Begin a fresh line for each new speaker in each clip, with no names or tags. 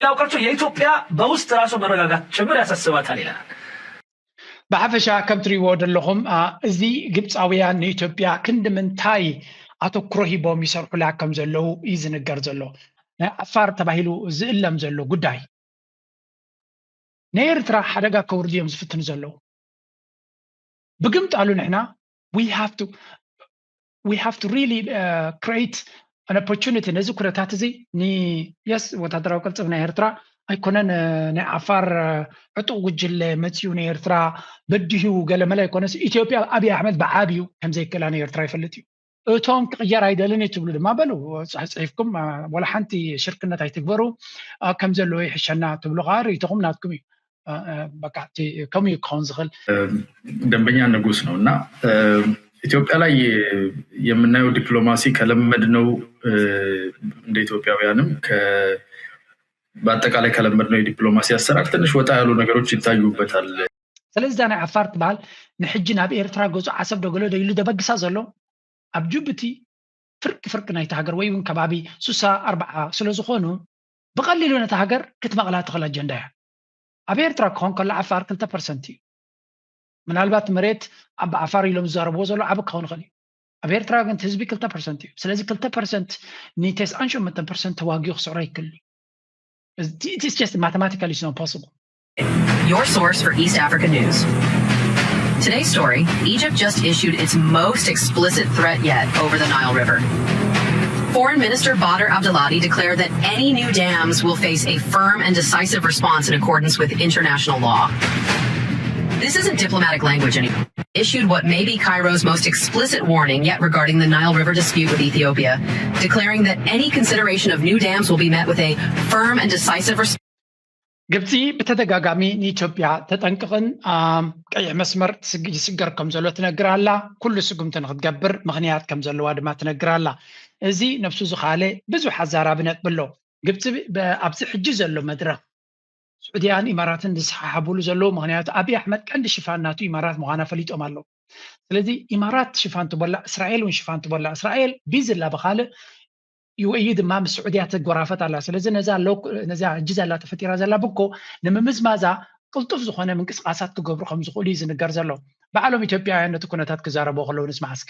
ያው ቀርቶ የኢትዮጵያ በውስጥ ራሱ መረጋጋት ጭምር ያሳስባታል ይላል።
ብሓፈሻ ከም ትሪእዎ ዘለኹም እዚ ግብፃውያን ንኢትዮጵያ ክንዲ ምንታይ ኣተኩሮ ሂቦም ይሰርሑላ ከም ዘለዉ እዩ ዝንገር ዘሎ። ናይ ዓፋር ተባሂሉ ዝእለም ዘሎ ጉዳይ ናይ ኤርትራ ሓደጋ ከውርድ እዮም ዝፍትኑ ዘለዉ። ብግምጣሉ ንሕና we have to really create an opportunity ነዚ ኩነታት እዚ ንየስ ወታደራዊ ቅልፅፍ ናይ ኤርትራ ኣይኮነን ናይ ዓፋር ዕጡቕ ጉጅለ መፅኡ ናይ ኤርትራ በድሂው ገለመላ ኣይኮነስ ኢትዮጵያ ኣብይ ኣሕመድ ብዓብዩ ከምዘይከላ ናይ ኤርትራ ይፈልጥ እዩ። እቶም ክቕየር ኣይደልን ትብሉ ድማ በሉ ፅሒፍኩም ወላ ሓንቲ ሽርክነት ኣይትግበሩ ከም ዘለዎ ይሕሸና ትብሉ ከዓ ርእይቶኹም ናትኩም እዩ። በቃ ከምኡ ክኸውን ዝኽእል
ደንበኛ ንጉስ ነው እና ኢትዮጵያ ላይ የምናየው ዲፕሎማሲ ከለመድነው እንደ ኢትዮጵያውያንም በአጠቃላይ ከለመድነው የዲፕሎማሲ አሰራር ትንሽ ወጣ ያሉ ነገሮች ይታዩበታል።
ስለዚህ ናይ ዓፋር ትባል ንሕጂ ናብ ኤርትራ ገጹ ዓሰብ ደገሎ ደይሉ ደበግሳ ዘሎ ኣብ ጅቡቲ ፍርቂ ናይቲ ሃገር ወይ እውን ከባቢ 40 ስለ ዝኾኑ ብቐሊሉ ነታ ሃገር ክትመቕላ ትኽእል ኣጀንዳ እያ። ኣብ ኤርትራ ክኾን ከሎ ዓፋር 2% እዩ። ምናልባት መሬት ኣብ ዓፋር ኢሎም ዝዛረብዎ ዘሎ ዓብ ክኸውን ይኽእል እዩ። ኣብ ኤርትራ ግን ህዝቢ 2% እዩ። ስለዚ 2% ን98% ተዋጊኡ ክስዕሮ ይክእል እዩ። It's just mathematically it's not possible.
Your source for East Africa news. Today's story, Egypt just issued its most explicit threat yet over the Nile River. Foreign Minister Badr Abdelhadi declared that any new dams will face a firm and decisive response in accordance with international law. This isn't diplomatic language anymore. Issued what may be Cairo's most explicit warning yet regarding the Nile River dispute with Ethiopia, declaring that any consideration of new dams will be met with a firm and decisive response.
ግብፂ ብተደጋጋሚ ንኢትዮጵያ ተጠንቅቕን ቀይሕ መስመር ይስገር ከም ዘሎ ትነግራላ። ኩሉ ስጉምቲ ንክትገብር ምክንያት ከም ዘለዋ ድማ ትነግራላ። እዚ ነፍሱ ዝኻለ ብዙሕ ኣዛራቢ ነጥብሎ ግብፂ ኣብዚ ሕጂ ዘሎ መድረክ سعوديان إماراتن دسحابولو زلو مغنيات أبي أحمد كان دي شفان ناتو إمارات مغانا فليت أمالو سلذي إمارات شفان تبولا إسرائيل وين شفان تبولا إسرائيل بيزل لا بخاله يؤيد مام السعوديات الجرافات على سلذي نزال جزء لا تفتير زلا بكو نممز مازا قلتف زخونه من قص قاسات كجبر خمس قولي زنجر زلو بعلم إثيوبيا أن تكون تات كزاربو خلو نسمع اسك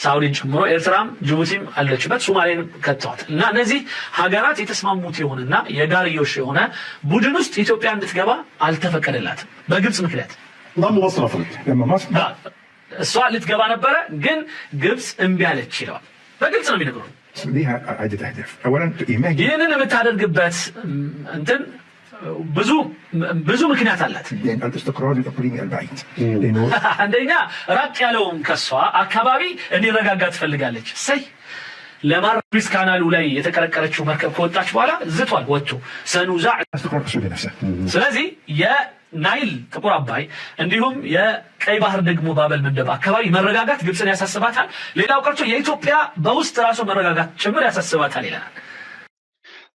ሳውዲን ጨምሮ ኤርትራም ጅቡቲም አለችበት ሶማሌን ከተዋት እና እነዚህ ሀገራት የተስማሙት የሆነና የጋርዮሽ የሆነ ቡድን ውስጥ ኢትዮጵያ እንድትገባ አልተፈቀደላትም በግብጽ ምክንያት እሷ ልትገባ ነበረ ግን ግብጽ እምቢ አለች ይላል በግልጽ ነው የሚነግሩት
ليها عدة أهداف أولا
ይህንን የምታደርግበት እንትን ብዙ ምክንያት አላት
الاستقرار الإقليمي البعيد
አንደኛ ራቅ ያለውን ከሷ አካባቢ እንዲረጋጋ ትፈልጋለች ሰይ ለማርቢስ ካናሉ ላይ የተከረከረችው መርከብ ከወጣች በኋላ ዝቷል ወጥቶ ሰኑዛ
استقرار السعودية نفسها
ስለዚህ የናይል ጥቁር አባይ እንዲሁም የቀይ ባህር ደግሞ ባበል ምንደባ አካባቢ መረጋጋት ግብጽን ያሳስባታል ሌላው ቀርቶ የኢትዮጵያ በውስጥ ራሱ መረጋጋት ጭምር ያሳስባታል ይላል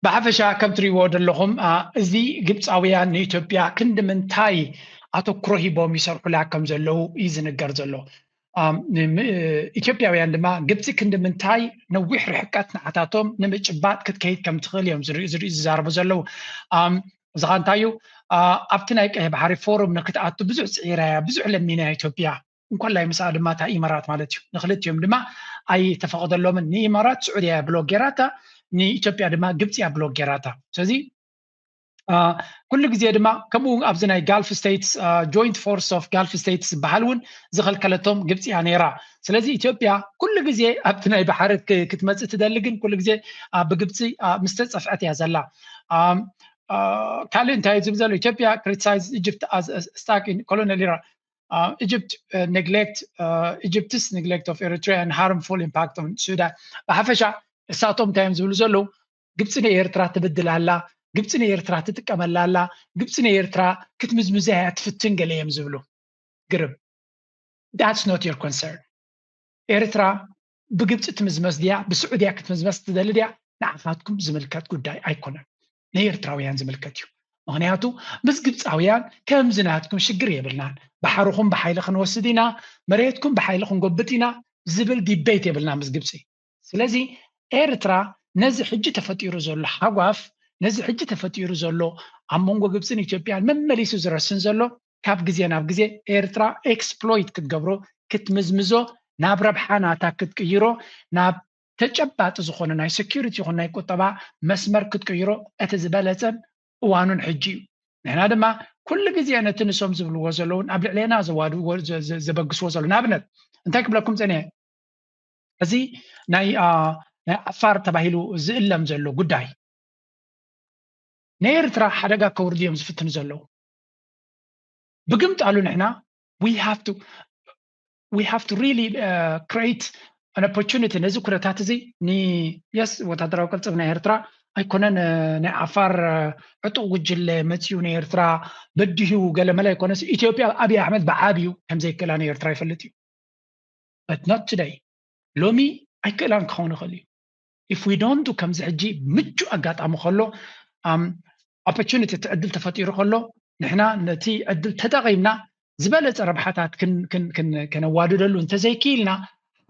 ብሓፈሻ ከም ትሪእዎ ዘለኹም እዚ ግብፃውያን ንኢትዮጵያ ክንዲ ምንታይ ኣተኩሮ ሂቦም ይሰርሑላ ከም ዘለዉ እዩ ዝንገር ዘሎ ኢትዮጵያውያን ድማ ግብፂ ክንዲ ምንታይ ነዊሕ ርሕቀት ንዓታቶም ንምጭባጥ ክትከይድ ከም ትኽእል እዮም ዝዛረቡ ዘለዉ እዚ ኸ እንታይ እዩ ኣብቲ ናይ ቀይሕ ባሕሪ ፎረም ንክትኣቱ ብዙሕ ፅዒራያ ብዙሕ ለሚና ኢትዮጵያ እንኳላይ ምሳ ድማ እታ ኢማራት ማለት እዩ ንክልቲኦም ድማ ኣይተፈቐደሎምን ንኢማራት ስዑድያ ብሎክ ጌራታ ንኢትዮጵያ ድማ ግብፂ ብሎክ ጌራታ ስለዚ ኩሉ ግዜ ድማ ከምኡ ኣብዚ ናይ ጋልፍ ስቴትስ ጆይንት ፎርስ ኦፍ ጋልፍ ስቴትስ ዝበሃል እውን ዝኸልከለቶም ግብፂ እያ ነይራ ስለዚ ኢትዮጵያ ኩሉ ግዜ ኣብቲ ናይ ባሕሪ ክትመፅእ ትደሊ ግን ኩሉ ግዜ ብግብፂ ምስ ተፀፍዐት እያ ዘላ ካልእ እንታይ ዝብል ዘሎ ኢትዮጵያ ክሪቲሳይዝ ኢጅፕት as stuck in colonial era Egypt Egypt's neglect of Eritrea and harmful impact on Sudan ብሓፈሻ እሳቶም ታይም ዝብሉ ዘለዉ ግብፂ ንኤርትራ ትብድላላ ግብፂ ንኤርትራ ትጥቀመላላ ግብፂ ንኤርትራ ክትምዝምዝያ ትፍትን ገለ እዮም ዝብሉ ግርም that's not your concern ኤርትራ ብግብፂ ትምዝመስ ድያ ብስዑድያ ክትምዝመስ ትደሊ ድያ ንዓኻትኩም ዝምልከት ጉዳይ ኣይኮነን ንኤርትራውያን ዝምልከት እዩ ምክንያቱ ምስ ግብፃውያን ከምዚ ናትኩም ሽግር የብልናን ባሕርኹም ብሓይሊ ክንወስድ ኢና መሬትኩም ብሓይሊ ክንጎብጥ ኢና ዝብል ዲቤት የብልና ምስ ግብፂ ስለዚ ኤርትራ ነዚ ሕጂ ተፈጢሩ ዘሎ ሓጓፍ ነዚ ሕጂ ተፈጢሩ ዘሎ ኣብ መንጎ ግብፅን ኢትዮጵያን መመሊሱ ዝረስን ዘሎ ካብ ግዜ ናብ ግዜ ኤርትራ ኤክስፕሎይት ክትገብሮ ክትምዝምዞ ናብ ረብሓ ናታ ክትቅይሮ ናብ ተጨባጢ ዝኾነ ናይ ሴኩሪቲ ይኹን ናይ ቁጠባ መስመር ክትቅይሮ እቲ ዝበለፀን እዋኑን ሕጂ እዩ ንሕና ድማ ኩሉ ግዜ ነቲ ንሶም ዝብልዎ ዘለውን ኣብ ልዕልና ዘበግስዎ ዘሎ ንኣብነት እንታይ ክብለኩም ፀኒሐ እዚ ናይ ዓፋር ተባሂሉ ዝእለም ዘሎ ጉዳይ ንኤርትራ ሓደጋ ከውርድ እዮም ዝፍትኑ ዘለዉ ብግምጣሉ ንሕና we have to really create an opportunity ነዚ ኩነታት እዚ የስ ወታደራዊ ቅልፅፍ ናይ ኤርትራ ኣይኮነን ናይ ዓፋር ዕጡቕ ጉጅለ መፅኡ ናይ ኤርትራ በዲሁ ገለመላ ይኮነስ ኢትዮጵያ ኣብይ ኣሕመድ ብዓብዩ ከምዘይክእላ ናይ ኤርትራ ይፈልጥ እዩ but not today ሎሚ ኣይክእላን ክኸውን ይኽእል እዩ if we don't do ከምዚ ሕጂ ምቹእ ኣጋጣሚ ከሎ opportunity ዕድል ተፈጢሩ ከሎ ንሕና ነቲ ዕድል ተጠቒምና ዝበለፀ ረብሓታት ከነዋድደሉ እንተዘይክኢልና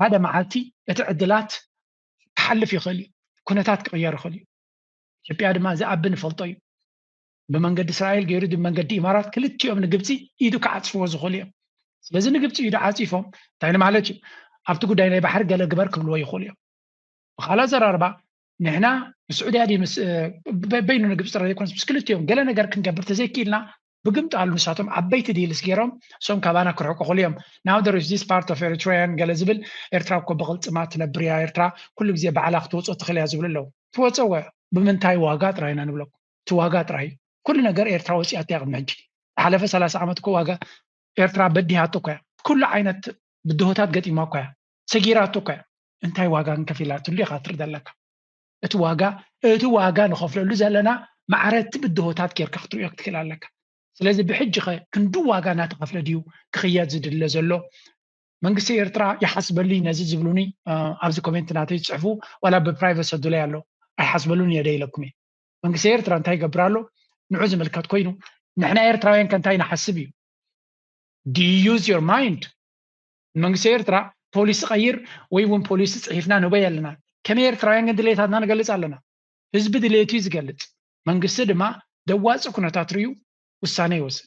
ሓደ መዓልቲ እቲ ዕድላት ክሓልፍ ይኽእል እዩ ኩነታት ክቕየር ይኽእል እዩ ኢትዮጵያ ድማ ዝኣቢ ንፈልጦ እዩ ብመንገዲ እስራኤል ገይሩ ብመንገዲ ኢማራት ክልቲኦም ንግብፂ ኢዱ ክዓፅፍዎ ዝኽእሉ እዮም ስለዚ ንግብፂ ኢዱ ዓፂፎም እንታይ ማለት እዩ ኣብቲ ጉዳይ ናይ ባሕሪ ገለ ግበር ክብልዎ ይኽእሉ እዮም ብኻልእ ኣዘራርባ ንሕና ምስዑድያ በይኑ ንግብፂ ጥራይ ዘይኮነስ ምስ ክልቲኦም ገለ ነገር ክንገብር ተዘይክኢልና ብግምጣሉ ንሳቶም ዓበይቲ ዲልስ ገይሮም እሶም ካባና ክርሕቁ ይኽእሉ እዮም now there is this part of Eritrean ገለ ዝብል ኤርትራ እኮ ብቕልፅማ ትነብር እያ ኤርትራ ኩሉ ግዜ ባዕላ ክትወፅኦ ትኽእል እያ ዝብሉ ኣለዉ ትወፅዎ ብምንታይ ዋጋ ጥራይና ንብለኩም እቲ ዋጋ ጥራይ ኩሉ ነገር ኤርትራ ወፂኣት እያ ቅድሚ ሕጂ ሓለፈ 30 ዓመት እኮ ዋጋ ኤርትራ በዲሃቶ እኮ እያ ኩሉ ዓይነት ብድሆታት ገጢማ እኮ እያ ሰጊራቶ እኮ እያ እንታይ ዋጋ ክንከፊላትሉ ኢኻ ትርኢ ዘለካ እቲ ዋጋ ንኸፍለሉ ዘለና ማዕረቲ ብድሆታት ጌርካ ክትሪኦ ክትክእል ኣለካ ስለዚ ብሕጂ ኸ ክንዱ ዋጋ እናተኸፍለ ድዩ ክኽየድ ዝድለ ዘሎ መንግስቲ ኤርትራ ይሓስበሉ ነዚ ዝብሉኒ ኣብዚ ኮሜንት ናተይ ዝፅሕፉ ዋላ ብፕራይቬት ሰዱለይ ኣሎ ኣይሓስበሉን የደይለኩም እየ መንግስቲ ኤርትራ እንታይ ይገብር ኣሎ ንዑ ዝምልከት ኮይኑ ንሕና ኤርትራውያን ከንታይ ንሓስብ እዩ do you use your mind መንግስቲ ኤርትራ ፖሊስ ቀይር ወይ እውን ፖሊስ ፅሒፍና ንበይ ኣለና ከመይ ኤርትራውያን ግን ድሌታትና ንገልፅ ኣለና ህዝቢ ድሌቱ እዩ ዝገልፅ መንግስቲ ድማ ደዋፂ ኩነታት ርዩ ውሳነ ይወስድ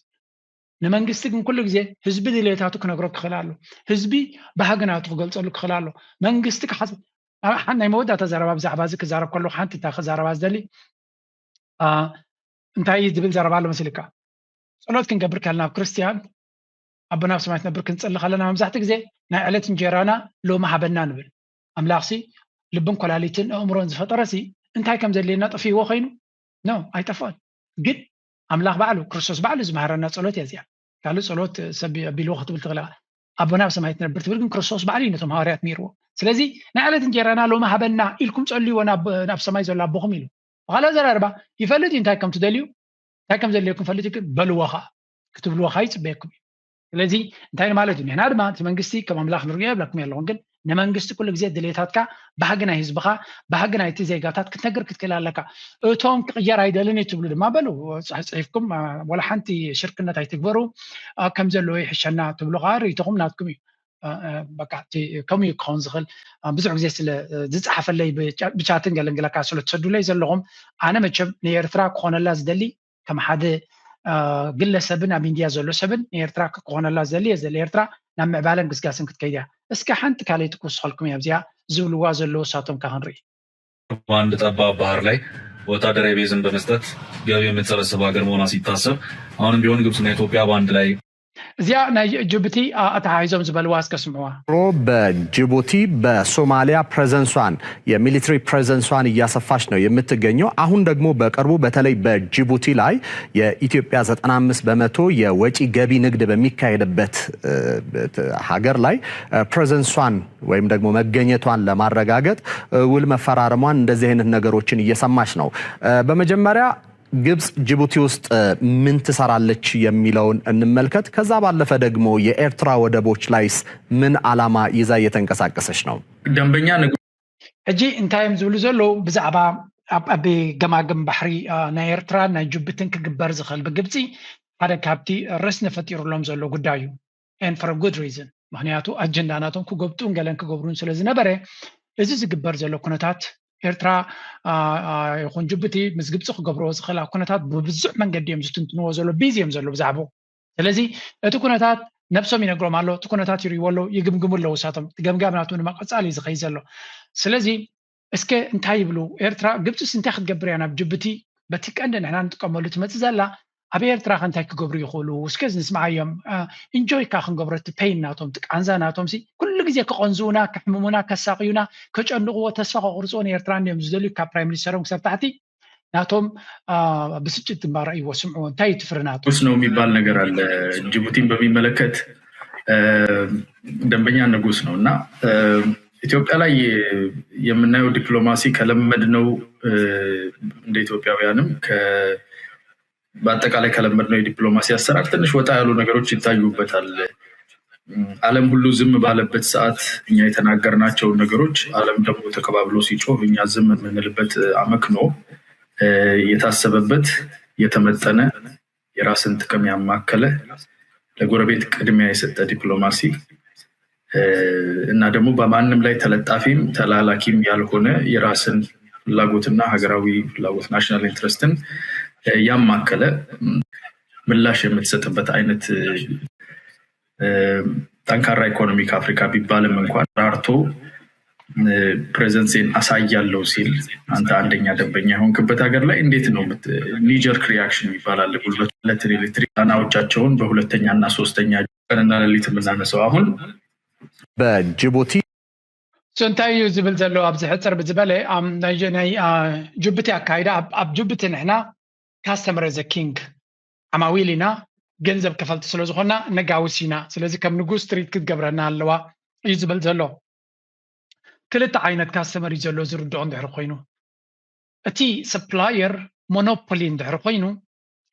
ንመንግስቲ ግን ኩሉ ግዜ ህዝቢ ድሌታቱ ክነግሮ ክኽእል ኣሎ ህዝቢ ባህግናቱ ክገልፀሉ ክኽእል ኣሎ መንግስቲ ክሓስብ ናይ መወዳእታ ዘረባ ብዛዕባ እዚ ክዛረብ ከለኹ ሓንቲ እንታይ ክዛረባ ዝደሊ እንታይ ዝብል ዘረባ ኣሎ መሲልካ ፀሎት ክንገብር ከለና ኣብ ክርስቲያን ኣቦና ኣብ ሰማይ ትነብር ክንፅሊ ከለና መብዛሕትኡ ግዜ ናይ ዕለት እንጀራና ሎሚ ሃበና ንብል ኣምላኽሲ ልብን ኮላሊትን ኣእምሮን ዝፈጠረሲ እንታይ ከም ዘድልየና ጠፊዎ ኮይኑ ኖ ኣይጠፍኦን ግን ኣምላኽ ባዕሉ ክርስቶስ ባዕሉ ዝመሃረና ፀሎት እያ ካልእ ፀሎት ሰብ ኣቢልዎ ክትብል ትኽእል ኣቦና ኣብ ሰማይ ትነብር ትብል ግን ክርስቶስ ባዕሉ እዩ ነቶም ሃዋርያት ነይርዎ ስለዚ ናይ ዕለት እንጀራና ሎሚ ሃበና ኢልኩም ፀልይዎ ናብ ሰማይ ዘሎ ኣቦኹም ኢሉ ብኻልእ ኣዘራርባ ይፈልጥ እዩ እንታይ ከም ትደልዩ እንታይ ከም ዘድልየኩም ፈልጥ እዩ በልዎ ኸ ክትብልዎ ኸ ይፅበየኩም እዩ ስለዚ እንታይ ማለት እዩ ንሕና ድማ እቲ መንግስቲ ከም ኣምላኽ ንሪኦ የብለኩም ኣለኹም ግን ንመንግስቲ ኩሉ ግዜ ድሌታትካ ባህጊ ናይ ህዝብኻ ባህጊ ናይቲ ዜጋታት ክትነግር ክትክእል ኣለካ እቶም ክቕየር ኣይደልን ትብሉ ድማ በሉ ፅሒፍኩም ወላ ሓንቲ ሽርክነት ኣይትግበሩ ከም ዘለዎ ይሕሸና ትብሉ ከዓ ርእይቶኹም ናትኩም እዩ ከምኡ ክኸውን ዝኽእል ብዙሕ ግዜ ስለ ዝፀሓፈለይ ብቻትን ገለንገለካ ስለ ትሰዱለይ ዘለኹም ኣነ መቸም ንኤርትራ ክኾነላ ዝደሊ ከም ሓደ ግለሰብን ኣብ ኢንድያ ዘሎ ሰብን ንኤርትራ ክኾነላ ዝደሊ ኤርትራ ናብ ምዕባለን ግስጋስን ክትከይድ እያ እስኪ ሓንቲ ካልአይቲ ክውስኸልኩም እያ እዚኣ ዝብልዋ ዘለዉ እሳቶም ካ ክንርኢ
በአንድ ጠባብ ባህር ላይ ወታደራዊ ቤዝን በመስጠት ገቢ የምትሰበስብ ሀገር መሆኗ ሲታሰብ አሁንም ቢሆን ግብፅና ኢትዮጵያ በአንድ ላይ
እዚያ ናይ ጅቡቲ ኣተሓሒዞም ዝበልዋ እስከስምዕዋ
በጅቡቲ በሶማሊያ ፕሬዘንሷን የሚሊተሪ ፕሬዘንሷን እያሰፋች ነው የምትገኘው። አሁን ደግሞ በቅርቡ በተለይ በጅቡቲ ላይ የኢትዮጵያ 95% የወጪ ገቢ ንግድ በሚካሄድበት ሀገር ላይ ፕሬዘንሷን ወይም ደግሞ መገኘቷን ለማረጋገጥ ውል መፈራረሟን እንደዚህ አይነት ነገሮችን እየሰማች ነው። በመጀመሪያ ግብጽ ጅቡቲ ውስጥ ምን ትሰራለች የሚለውን እንመልከት። ከዛ ባለፈ ደግሞ የኤርትራ ወደቦች ላይስ ምን ዓላማ ይዛ እየተንቀሳቀሰች ነው?
ደንበኛ
እጂ እንታይም ዝብሉ ዘሎ ብዛዕባ ኣብ ገማገም ባሕሪ ናይ ኤርትራ ናይ ጅቡቲን ክግበር ዝኽእል ብግብፂ ሓደ ካብቲ ርስነ ፈጢሩሎም ዘሎ ጉዳይ እዩ and for a good reason ምክንያቱ ኣጀንዳ ናቶም ክገብጡን ገለን ክገብሩን ስለ ዝነበረ እዚ ዝግበር ዘሎ ኩነታት ኤርትራ ይኹን ጅቡቲ ምስ ግብፂ ክገብርዎ ዝኽእላ ኩነታት ብብዙሕ መንገዲ እዮም ዝትንትንዎ ዘሎ ቢዚ እዮም ዘሎ ብዛዕባኡ ስለዚ እቲ ኩነታት ነብሶም ይነግሮም ኣሎ እቲ ኩነታት ይርእይዎ ኣለዉ ይግምግሙ ኣለዉ እሳቶም ገምጋም ናቱ ድማ ቀፃሊ ዝኸይ ዘሎ ስለዚ እስከ እንታይ ይብሉ ኤርትራ ግብፅስ እንታይ ክትገብር እያ ናብ ጅቡቲ በቲ ቀንዲ ንሕና ንጥቀመሉ ትመፅእ ዘላ ኣብ ኤርትራ እንታይ ክገብሩ ይኽእሉ እስከ ንስማዓዮም ኢንጆይ ካ ክንገብሮ እቲ ፔይን ናቶም እቲ ቃንዛ ናቶም ኩሉ ግዜ ክቐንዙና ክሕምሙና ከሳቅዩና ከጨንቕዎ ተስፋ ከቁርፅዎ ንኤርትራ እዮም ዝደልዩ ካብ ፕራይም ሚኒስተሮም ክሳብ ታሕቲ ናቶም ብስጭት ግንባር እይዎ ስምዑ እንታይ ትፍሪ ናቶ
ነው የሚባል ነገር አለ ጅቡቲን በሚመለከት ደንበኛ ንጉስ ነውና ኢትዮጵያ ላይ የምናየው ዲፕሎማሲ ከለመድነው እንደ ኢትዮጵያውያንም በአጠቃላይ ከለመድነው የዲፕሎማሲ አሰራር ትንሽ ወጣ ያሉ ነገሮች ይታዩበታል ዓለም ሁሉ ዝም ባለበት ሰዓት እኛ የተናገርናቸው ነገሮች ዓለም ደግሞ ተከባብሎ ሲጮህ እኛ ዝም የምንልበት አመክኖ የታሰበበት የተመጠነ የራስን ጥቅም ያማከለ ለጎረቤት ቅድሚያ የሰጠ ዲፕሎማሲ እና ደግሞ በማንም ላይ ተለጣፊም ተላላኪም ያልሆነ የራስን ፍላጎትና ሀገራዊ ፍላጎት ናሽናል ኢንትረስትን ያማከለ ምላሽ የምትሰጥበት አይነት ጠንካራ ኢኮኖሚክ አፍሪካ ቢባልም እንኳን ራርቶ ፕሬዘንስን አሳያለው ሲል አንተ አንደኛ ደንበኛ ሆንክበት ሀገር ላይ እንዴት ነው ኒጀር ሪአክሽን ይባላል ጉልበት ለኤሌክትሪክ ጣናዎቻቸውን በሁለተኛና ሶስተኛ ቀንና ሌሊት ምናነሰው አሁን
በጅቡቲ
سنتايو زبل زلو أبز حتر بزبالة ناي جبتي أكايدا أب جبتي نحنا كاستمر از كينج عماويلنا جنزب كفلت سلوزخنا نجاوسينا سلازي كم نجوس تريد كد جبرنا اللوا يزبل زلو كلت عينت كاستمر يزلو زرد عند حرقينو أتي سبلاير مونوبولين ده حرقينو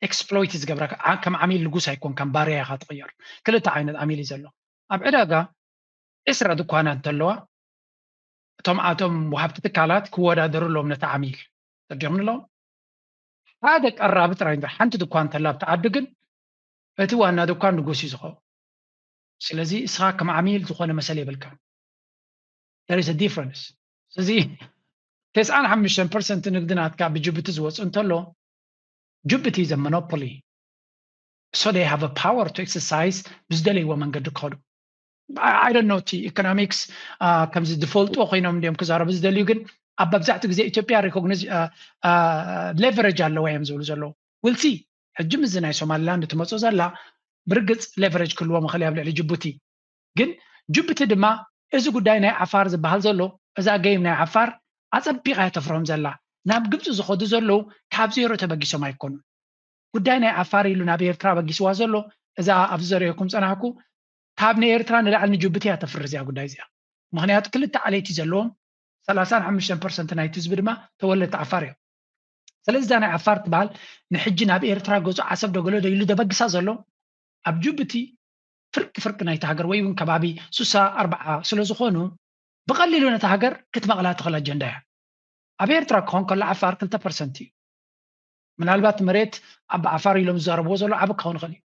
exploit يزجبرك كم عميل لجوس هيكون كم باريا خاطغير كلت عينت عميل يزلو أبعدها إسرع دكانات دلوا توم آتوم وحبت تكالات كودا درو لهم نتعامل ترجمنا لهم هذا الرابط رايندر حنت دكان تلاب تعدقن فتوانا دكان نقوسي زخو سلازي إسخا كم عميل زخونا مسالي بالكام there is a difference سلازي 95% نقدنات كاب جبت زوز انتلو جبت is a monopoly so they have a power to exercise بزدلي ومن قد قادو I don't know economics comes the default او خينهم ديم كزارب زدليو ግን አባብዛዕቱ ግዜ ኢትዮጵያ ሪኮግናይዝ ሌቨሬጅ አለው ወይም ዘሎ we'll see ሕጅም ዝናይ ሶማሊላንድ ትመጾ ዘላ ብርግጽ ሌቨሬጅ ክልዎ መخلي ያብለ ጅቡቲ ግን ጅቡቲ ድማ እዚ ጉዳይ ናይ ዓፋር ዝበሃል ዘሎ እዛ ገይም ናይ ዓፋር አጸቢቃ ተፍሮም ዘላ ናብ ግብጽ ዝኸዱ ዘሎ ካብ ዜሮ ተበጊሶም አይኮኑ ጉዳይ ናይ ዓፋር ኢሉ ናብ ኤርትራ በጊስዋ ዘሎ እዛ አብዘሪኩም ጸናኩ ካብ ኤርትራ ንላዕሊ ጅቡቲ ያተፍር እዚያ ጉዳይ እዚያ ምክንያቱ ክልተ ዓለይቲ ዘለዎም 35% ናይቲ ህዝቢ ድማ ተወለድቲ ዓፋር እዮም ስለዚህ ዛና ዓፋር ትባል ንሕጂ ናብ ኤርትራ ገጹ ዓሰብ ደገሎ ደይሉ ደበግሳ ዘሎ ኣብ ጅቡቲ ፍርቅ ናይቲ ሃገር ወይ እውን ከባቢ 64 ስለ ዝኾኑ ብቐሊሉ ነታ ሃገር ክትመቕላ ትኽእል አጀንዳ እያ ኣብ ኤርትራ ክኾን ከሎ ዓፋር 2% እዩ ምናልባት መሬት ኣብ ዓፋር ኢሎም ዝዛረብዎ ዘሎ ዓብ ክኸውን ይኽእል እዩ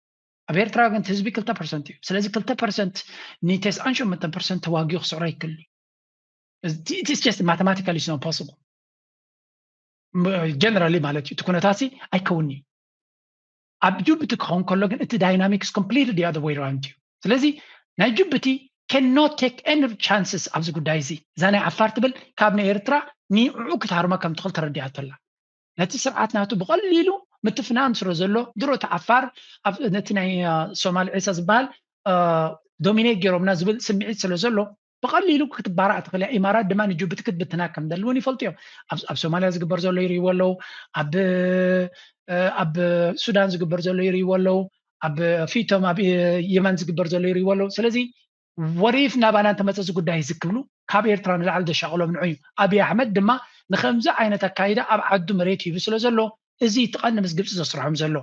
ኣብ ኤርትራ ግን ህዝቢ 2% እዩ ስለዚህ 2% ን98% ተዋጊኡ ክስዕሮ ይክእል it is just mathematically it's not possible generally ማለት እዩ ትኩነታሲ አይከውኒ ኣብ ጅቡቲ ክኾን ከሎ ግን እቲ dynamics completely the other way around you ስለዚህ ናይ ጅቡቲ cannot take any chances ኣብዚ ጉዳይ እዚ ዛና ዓፋር ትብል ካብ ናይ ኤርትራ ንዑ ክትሃርማ ከም ትኽእል ተረዲኣተላ ነቲ ስርዓት ናቱ ብቐሊሉ ምትፍናን ስሮ ዘሎ ድሮ ተዓፋር ኣብ ነቲ ናይ ሶማሊ ዒሳ ዝበሃል ዶሚኔት ገይሮምና ዝብል ስምዒት ስለ ዘሎ بقليلو كتبارع تخلي إمارات دمان جوبت كتبتنا كم دلوني فلتيو أب سوماليا زقبر زولو يري ولو أب سودان زقبر زولو يري ولو أب فيتوم أب يمن زقبر زولو يري ولو سلازي وريف نابانا تمسس قداي زكبلو كابير تران العال ده شغلو من عيو أبي أحمد دما نخمزة عينة كايدة أب عدو مريتي بسلو زلو إزي تقنم زقبس زصرحهم زلو